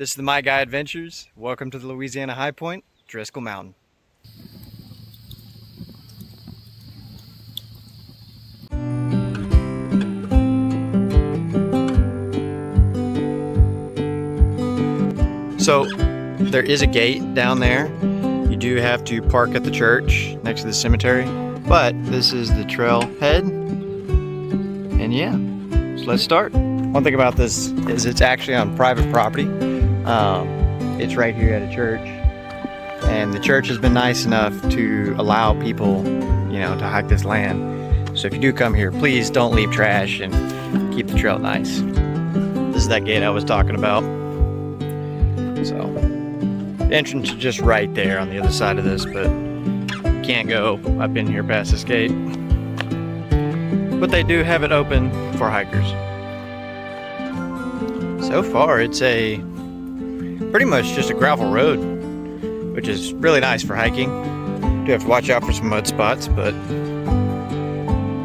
This is the My Guy Adventures. Welcome to the Louisiana High Point, Driskill Mountain. So there is a gate down there. You do have to park at the church next to the cemetery, but this is the trailhead. And yeah, so let's start. One thing about this is it's actually on private property. It's right here at a church, and the church has been nice enough to allow people, to hike this land. So if you do come here, please don't leave trash and keep the trail nice. This is that gate I was talking about. So the entrance is just right there on the other side of this, but can't go up in here past this gate. But they do have it open for hikers. So far, it's pretty much just a gravel road, which is really nice for hiking. Do have to watch out for some mud spots, but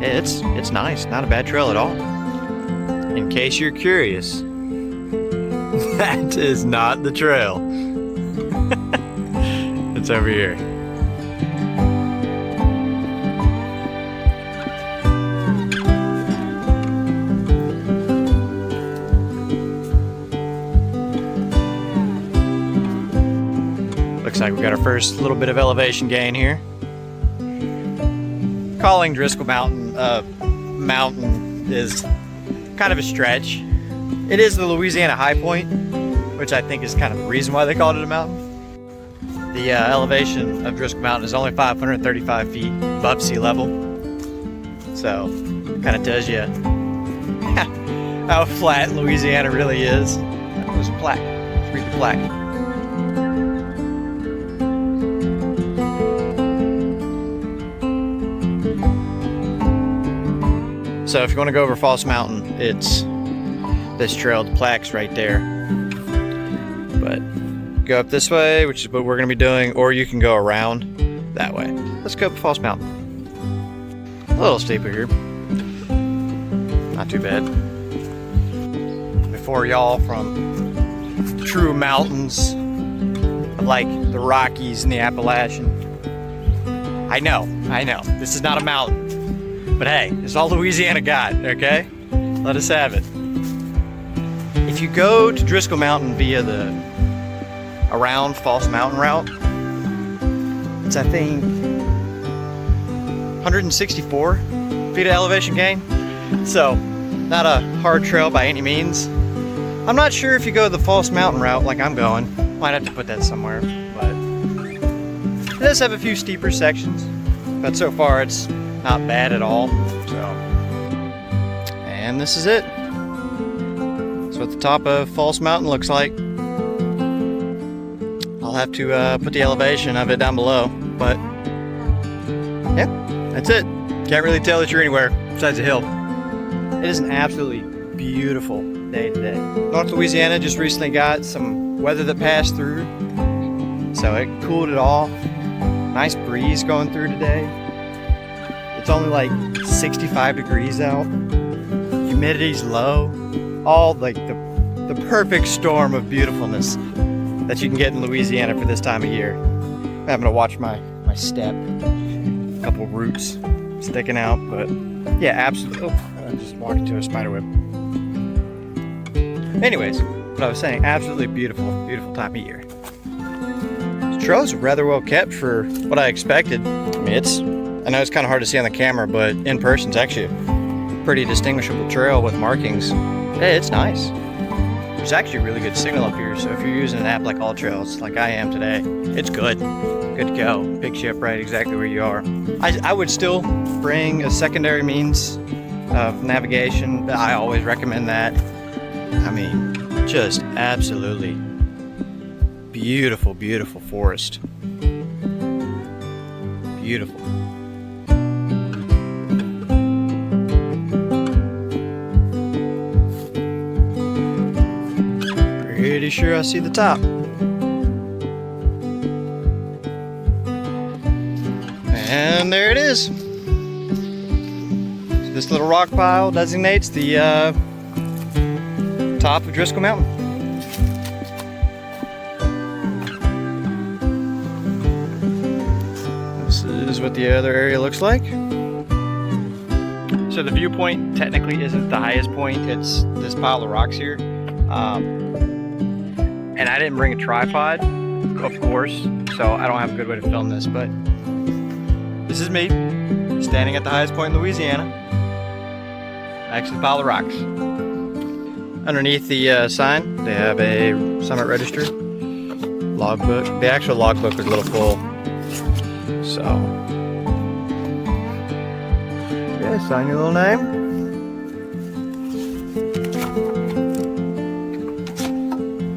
it's nice. Not a bad trail at all. In case you're curious, that is not the trail. It's over here. Looks like we got our first little bit of elevation gain here. Calling Driskill Mountain a mountain is kind of a stretch. It is the Louisiana High Point, which I think is kind of the reason why they called it a mountain. The elevation of Driskill Mountain is only 535 feet above sea level. So it kind of tells you how flat Louisiana really is. There's a plaque. Let's read the plaque. So if you want to go over False Mountain, it's this trail. The plaque's right there. But go up this way, which is what we're going to be doing, or you can go around that way. Let's go up False Mountain. A little steeper here. Not too bad. Before y'all from true mountains like the Rockies and the Appalachian. I know. This is not a mountain. But hey, it's all Louisiana got, okay? Let us have it. If you go to Driskill Mountain via the around False Mountain route, it's I think 164 feet of elevation gain. So, not a hard trail by any means. I'm not sure if you go the False Mountain route like I'm going. Might have to put that somewhere, but it does have a few steeper sections. But so far it's not bad at all. So, and this is it. That's what the top of False Mountain looks like. I'll have to put the elevation of it down below, but yeah, that's it. Can't really tell that you're anywhere besides a hill. It is an absolutely beautiful day today. North Louisiana just recently got some weather that passed through, so it cooled it off. Nice breeze going through today. It's only like 65 degrees out. Humidity's low. All like the perfect storm of beautifulness that you can get in Louisiana for this time of year. I'm having to watch my step. A couple roots sticking out, but yeah, absolutely. Oh, I just walked into a spider web. Anyways, what I was saying, absolutely beautiful time of year. The trail's rather well kept for what I expected. I mean, I know it's kind of hard to see on the camera, but in person it's actually a pretty distinguishable trail with markings. Hey, it's nice. There's actually a really good signal up here, so if you're using an app like All Trails, like I am today, it's good. Good to go. Picks you up right exactly where you are. I would still bring a secondary means of navigation. I always recommend that. I mean, just absolutely beautiful, beautiful forest. Beautiful. Pretty sure I see the top. And there it is. So this little rock pile designates the top of Driskill Mountain. is what the other area looks like. So the viewpoint technically isn't the highest point, it's this pile of rocks here. And I didn't bring a tripod, of course, so I don't have a good way to film this, but this is me standing at the highest point in Louisiana next to the pile of rocks. Underneath the sign, they have a summit register, logbook. The actual logbook is a little full, so yeah, sign your little name.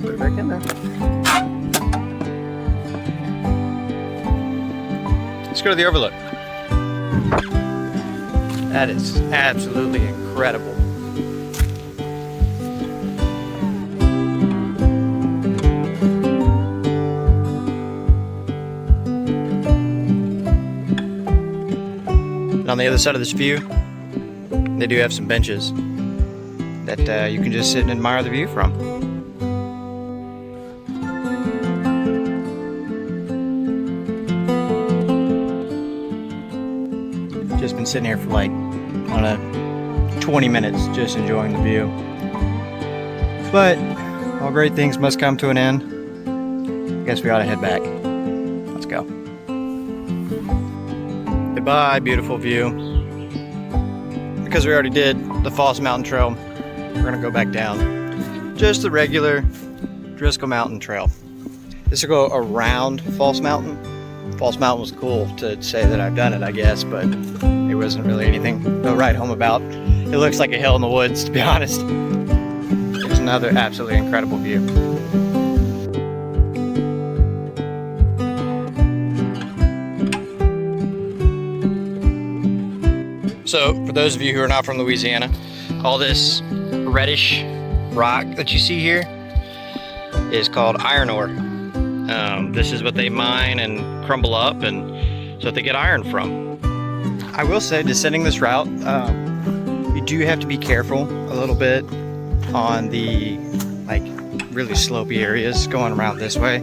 Put it back in there. Let's go to the overlook. That is absolutely incredible. On the other side of this view, they do have some benches that you can just sit and admire the view from. Just been sitting here for like, I don't know, 20 minutes just enjoying the view. But all great things must come to an end. I guess we ought to head back. Let's go. Goodbye, beautiful view. Because we already did the False Mountain Trail, we're gonna go back down just the regular Driskill Mountain Trail. This will go around False Mountain. False Mountain was cool to say that I've done it, I guess, but it wasn't really anything to write home about. It looks like a hill in the woods, to be honest. There's another absolutely incredible view. So, for those of you who are not from Louisiana, all this reddish rock that you see here is called iron ore. This is what they mine and crumble up, and so that they get iron from. I will say, descending this route, you do have to be careful a little bit on the really slopey areas going around this way.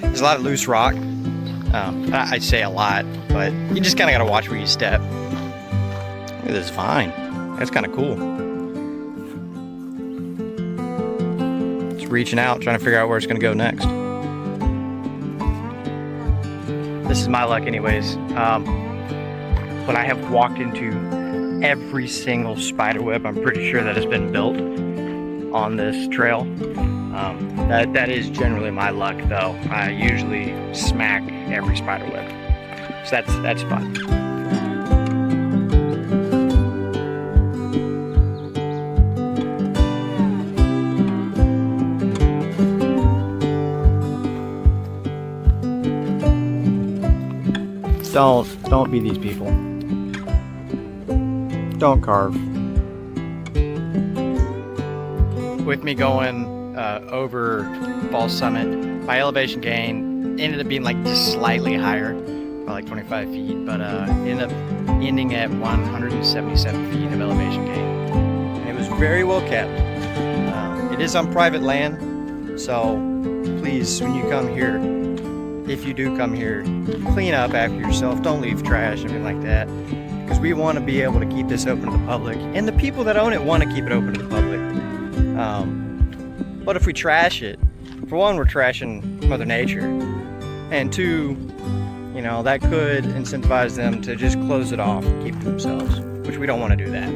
There's a lot of loose rock. I'd say a lot, but you just kind of got to watch where you step. Look at this vine. That's kind of cool. It's reaching out, trying to figure out where it's going to go next. This is my luck anyways. But I have walked into every single spider web I'm pretty sure that has been built on this trail. That is generally my luck though. I usually smack every spider web. So that's fun. Don't be these people. Don't carve. With me going over Falls Summit, my elevation gain ended up being like just slightly higher, by like 25 feet, but ended up ending at 177 feet of elevation gain. And it was very well kept. It is on private land, so please, when you come here, if you do come here, clean up after yourself. Don't leave trash, anything like that. Because we want to be able to keep this open to the public. And the people that own it want to keep it open to the public. But if we trash it, for one, we're trashing Mother Nature. And two, you know, that could incentivize them to just close it off and keep it to themselves. Which we don't want to do that.